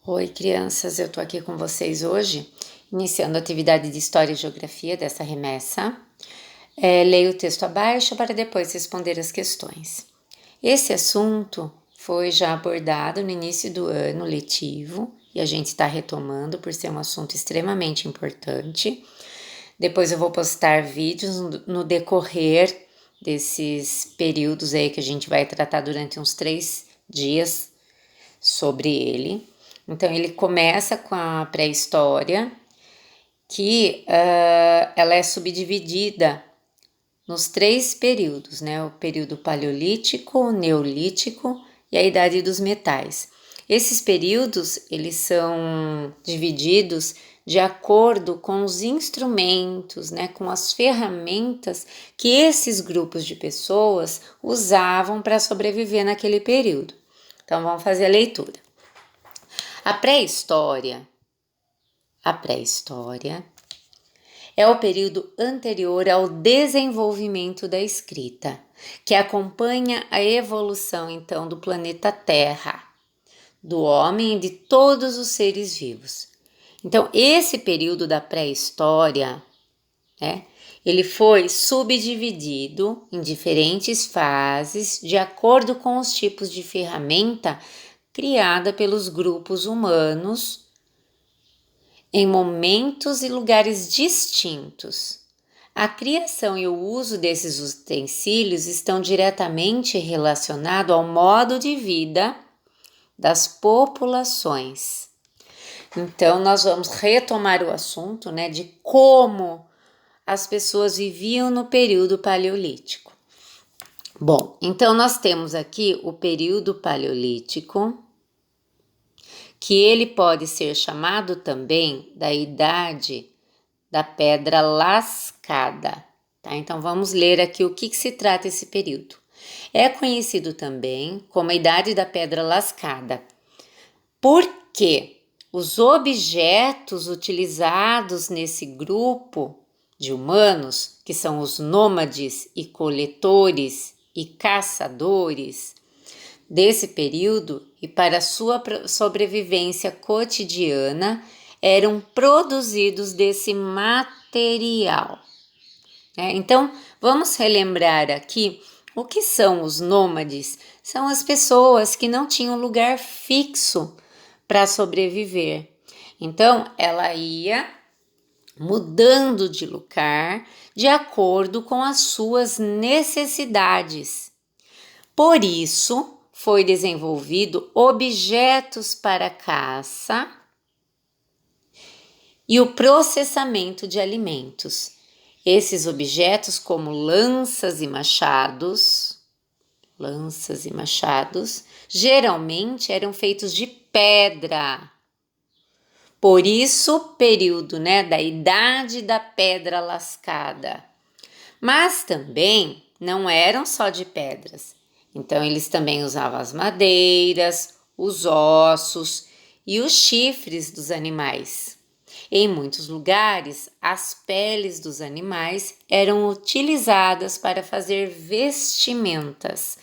Oi, crianças, eu tô aqui com vocês hoje, iniciando a atividade de História e Geografia dessa remessa. Leio o texto abaixo para depois responder as questões. Esse assunto foi já abordado no início do ano letivo e a gente está retomando por ser um assunto extremamente importante. Depois eu vou postar vídeos no decorrer desses períodos aí que a gente vai tratar durante uns 3 dias sobre ele. Então, ele começa com a pré-história, que ela é subdividida nos 3 períodos, né? O período paleolítico, o neolítico e a idade dos metais. Esses períodos, eles são divididos de acordo com os instrumentos, né? Com as ferramentas que esses grupos de pessoas usavam para sobreviver naquele período. Então, vamos fazer a leitura. A pré-história é o período anterior ao desenvolvimento da escrita, que acompanha a evolução então do planeta Terra, do homem e de todos os seres vivos. Então, esse período da pré-história, né, ele foi subdividido em diferentes fases de acordo com os tipos de ferramenta criada pelos grupos humanos em momentos e lugares distintos. A criação e o uso desses utensílios estão diretamente relacionados ao modo de vida das populações. Então, nós vamos retomar o assunto, né, de como as pessoas viviam no período paleolítico. Bom, então nós temos aqui o período paleolítico, que ele pode ser chamado também da idade da pedra lascada, tá? Então vamos ler aqui o que se trata esse período. É conhecido também como a idade da pedra lascada, porque os objetos utilizados nesse grupo de humanos, que são os nômades e coletores e caçadores desse período e para sua sobrevivência cotidiana, eram produzidos desse material. Então, vamos relembrar aqui o que são os nômades. São as pessoas que não tinham lugar fixo para sobreviver. Então, ela ia mudando de lugar de acordo com as suas necessidades. Por isso, foi desenvolvido objetos para caça e o processamento de alimentos. Esses objetos, como lanças e machados, geralmente eram feitos de pedra. Por isso, período, né, da idade da pedra lascada. Mas também não eram só de pedras. Então, eles também usavam as madeiras, os ossos e os chifres dos animais. Em muitos lugares, as peles dos animais eram utilizadas para fazer vestimentas.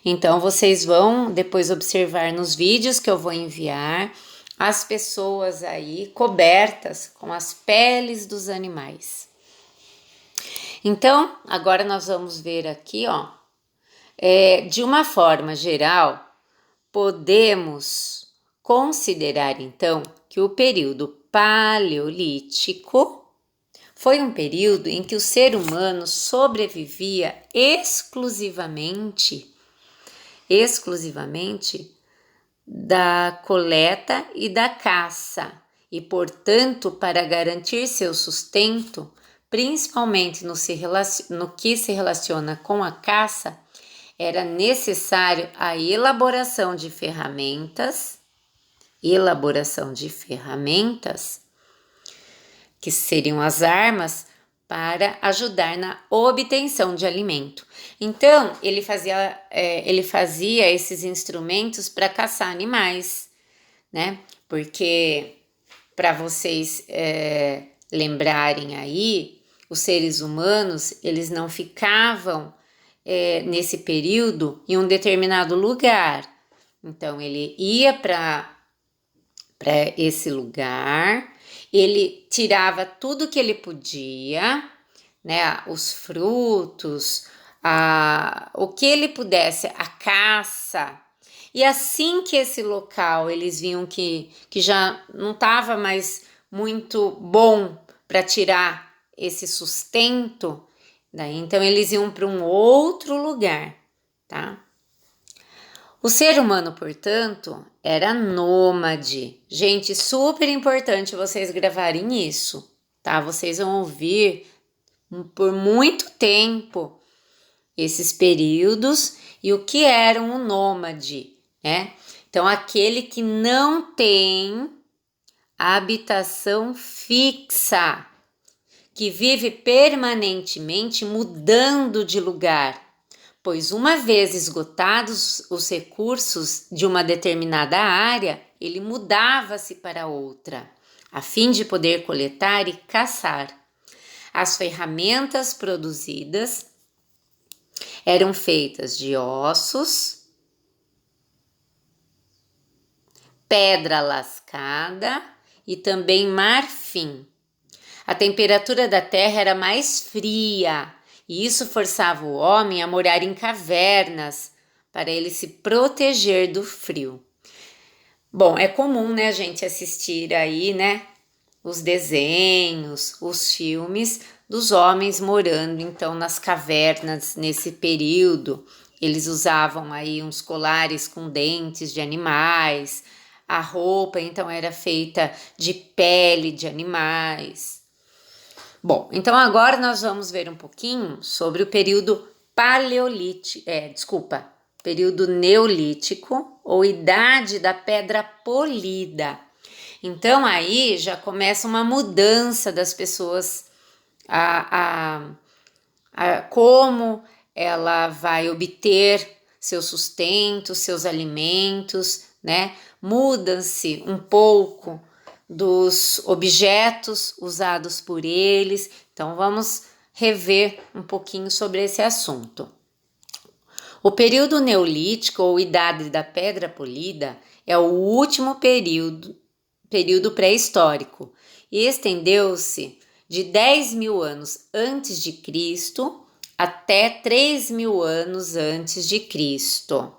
Então, vocês vão depois observar nos vídeos que eu vou enviar as pessoas aí cobertas com as peles dos animais. Então, agora nós vamos ver aqui, de uma forma geral, podemos considerar então que o período paleolítico foi um período em que o ser humano sobrevivia exclusivamente da coleta e da caça, e portanto, para garantir seu sustento, principalmente no que se relaciona com a caça, era necessário a elaboração de ferramentas, que seriam as armas, para ajudar na obtenção de alimento. Então, ele fazia esses instrumentos para caçar animais, né? Porque, para vocês lembrarem aí, os seres humanos, eles não ficavam nesse período em um determinado lugar. Então, ele ia para para esse lugar. Ele tirava tudo que ele podia, né? Os frutos, o que ele pudesse, a caça. E assim que esse local eles viam que já não estava mais muito bom para tirar esse sustento, daí então eles iam para um outro lugar, tá? O ser humano, portanto, era nômade. Gente, super importante vocês gravarem isso, tá? Vocês vão ouvir por muito tempo esses períodos e o que era um nômade, né? Então, aquele que não tem habitação fixa, que vive permanentemente mudando de lugar, pois uma vez esgotados os recursos de uma determinada área, ele mudava-se para outra, a fim de poder coletar e caçar. As ferramentas produzidas eram feitas de ossos, pedra lascada e também marfim. A temperatura da terra era mais fria e isso forçava o homem a morar em cavernas para ele se proteger do frio. Bom, é comum, né, a gente assistir aí, né, os desenhos, os filmes dos homens morando então nas cavernas nesse período. Eles usavam aí uns colares com dentes de animais, a roupa então era feita de pele de animais. Bom, então agora nós vamos ver um pouquinho sobre o período período neolítico ou idade da pedra polida. Então aí já começa uma mudança das pessoas, como ela vai obter seu sustento, seus alimentos, né? Muda-se um pouco dos objetos usados por eles. Então vamos rever um pouquinho sobre esse assunto. O período neolítico ou idade da pedra polida é o último período pré-histórico e estendeu-se de 10.000 anos antes de Cristo até 3.000 anos antes de Cristo.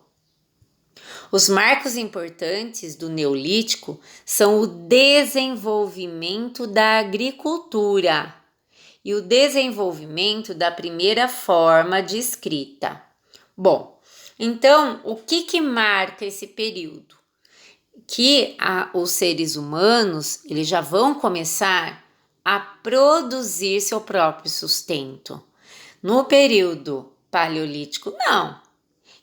Os marcos importantes do Neolítico são o desenvolvimento da agricultura e o desenvolvimento da primeira forma de escrita. Bom, então o que marca esse período? Que os seres humanos eles já vão começar a produzir seu próprio sustento. No período paleolítico, não.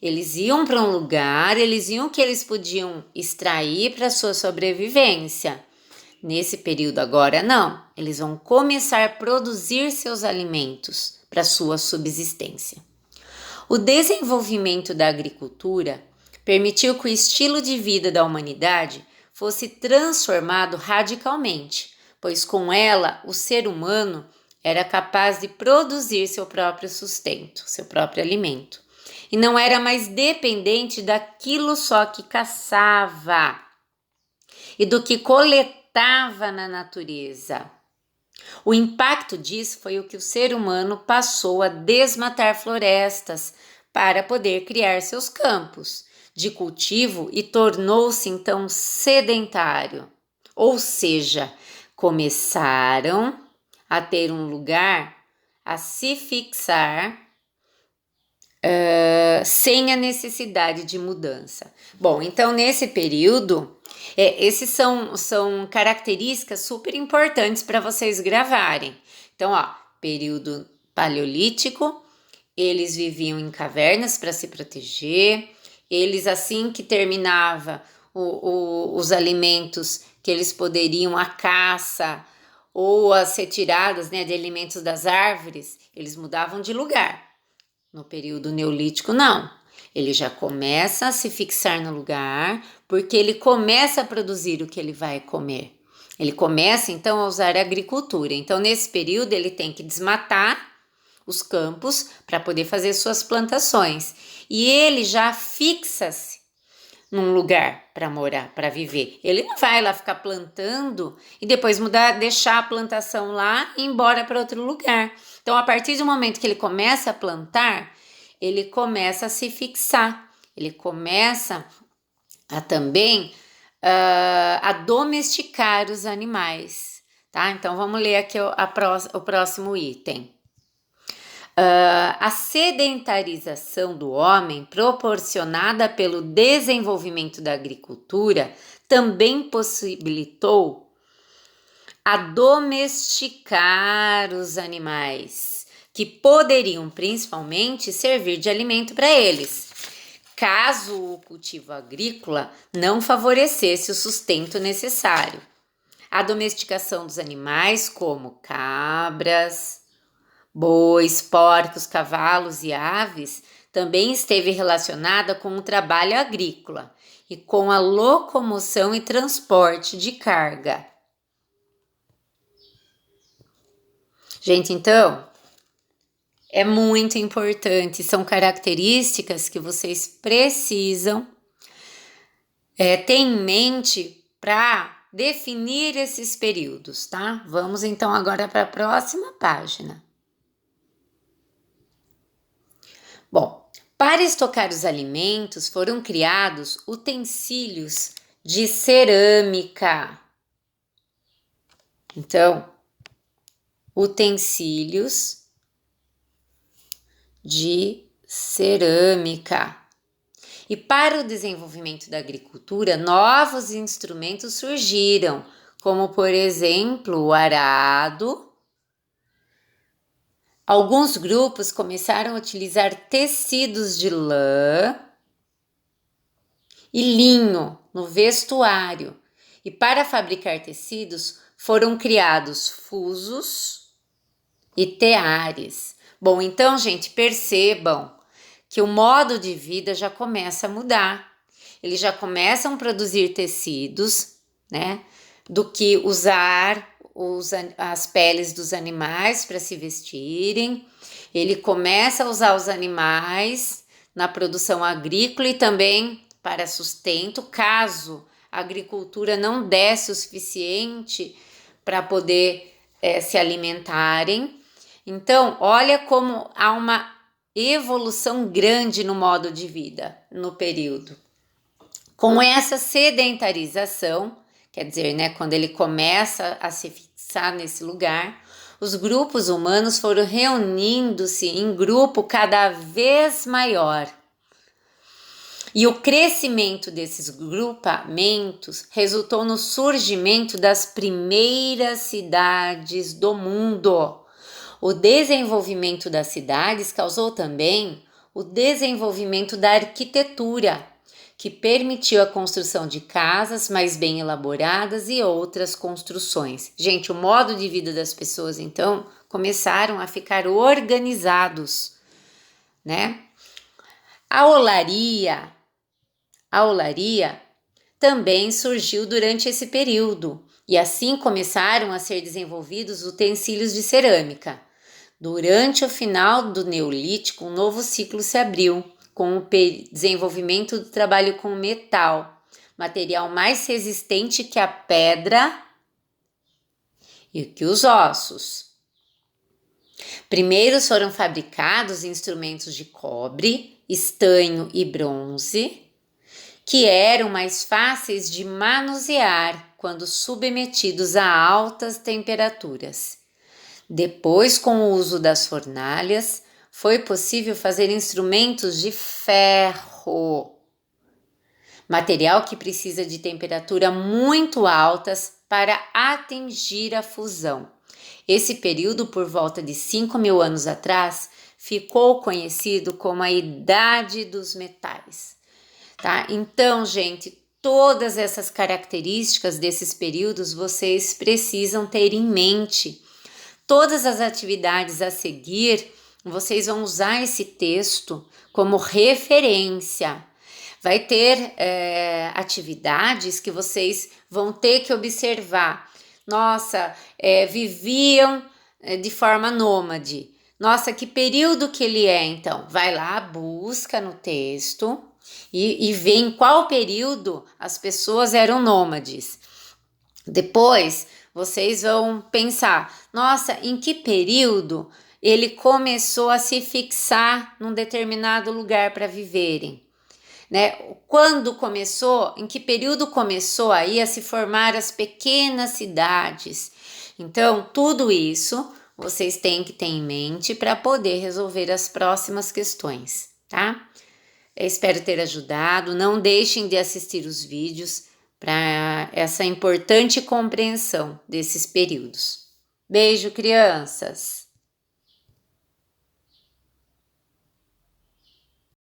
Eles iam para um lugar, eles iam que eles podiam extrair para sua sobrevivência. Nesse período agora, não. Eles vão começar a produzir seus alimentos para sua subsistência. O desenvolvimento da agricultura permitiu que o estilo de vida da humanidade fosse transformado radicalmente, pois com ela o ser humano era capaz de produzir seu próprio sustento, seu próprio alimento, e não era mais dependente daquilo só que caçava e do que coletava na natureza. O impacto disso foi o que o ser humano passou a desmatar florestas para poder criar seus campos de cultivo e tornou-se então sedentário. Ou seja, começaram a ter um lugar a se fixar sem a necessidade de mudança. Bom, então nesse período, esses são características super importantes para vocês gravarem. Então, período paleolítico, eles viviam em cavernas para se proteger, eles assim que terminava os alimentos que eles poderiam, a caça ou as retiradas, né, de alimentos das árvores, eles mudavam de lugar. No período neolítico, não. Ele já começa a se fixar no lugar, porque ele começa a produzir o que ele vai comer. Ele começa, então, a usar a agricultura. Então, nesse período, ele tem que desmatar os campos para poder fazer suas plantações. E ele já fixa-se num lugar para morar, para viver. Ele não vai lá ficar plantando e depois mudar, deixar a plantação lá e ir embora para outro lugar. Então, a partir do momento que ele começa a plantar, ele começa a se fixar, ele começa a também a domesticar os animais, tá? Então, vamos ler aqui o próximo item. A sedentarização do homem, proporcionada pelo desenvolvimento da agricultura, também possibilitou a domesticar os animais, que poderiam principalmente servir de alimento para eles, caso o cultivo agrícola não favorecesse o sustento necessário. A domesticação dos animais, como cabras, bois, porcos, cavalos e aves, também esteve relacionada com o trabalho agrícola e com a locomoção e transporte de carga. Gente, então, é muito importante, são características que vocês precisam ter em mente para definir esses períodos, tá? Vamos então agora para a próxima página. Bom, para estocar os alimentos foram criados utensílios de cerâmica. Então, utensílios de cerâmica. E para o desenvolvimento da agricultura, novos instrumentos surgiram, como por exemplo o arado. Alguns grupos começaram a utilizar tecidos de lã e linho no vestuário. E para fabricar tecidos foram criados fusos e teares. Bom, então, gente, percebam que o modo de vida já começa a mudar. Eles já começam a produzir tecidos, né? Do que usar as peles dos animais para se vestirem. Ele começa a usar os animais na produção agrícola e também para sustento, caso a agricultura não desse o suficiente para poder se alimentarem. Então, olha como há uma evolução grande no modo de vida no período. Com essa sedentarização, quer dizer, né, quando ele começa a se fixar nesse lugar, os grupos humanos foram reunindo-se em grupo cada vez maior. E o crescimento desses grupamentos resultou no surgimento das primeiras cidades do mundo. O desenvolvimento das cidades causou também o desenvolvimento da arquitetura, que permitiu a construção de casas mais bem elaboradas e outras construções. Gente, o modo de vida das pessoas, então, começaram a ficar organizados, né? A olaria também surgiu durante esse período, e assim começaram a ser desenvolvidos utensílios de cerâmica. Durante o final do Neolítico, um novo ciclo se abriu, com o desenvolvimento do trabalho com metal, material mais resistente que a pedra e que os ossos. Primeiro foram fabricados instrumentos de cobre, estanho e bronze, que eram mais fáceis de manusear quando submetidos a altas temperaturas. Depois, com o uso das fornalhas, foi possível fazer instrumentos de ferro, material que precisa de temperatura muito altas para atingir a fusão. Esse período, por volta de 5.000 anos atrás, ficou conhecido como a Idade dos Metais. Tá? Então, gente, todas essas características desses períodos vocês precisam ter em mente. Todas as atividades a seguir, vocês vão usar esse texto como referência. Vai ter atividades que vocês vão ter que observar. Nossa, viviam de forma nômade. Nossa, que período que ele é, então? Vai lá, busca no texto, e ver em qual período as pessoas eram nômades. Depois, vocês vão pensar, nossa, em que período ele começou a se fixar num determinado lugar para viverem, né? Quando começou, em que período começou aí a se formar as pequenas cidades? Então, tudo isso vocês têm que ter em mente para poder resolver as próximas questões, tá? Eu espero ter ajudado. Não deixem de assistir os vídeos para essa importante compreensão desses períodos. Beijo, crianças!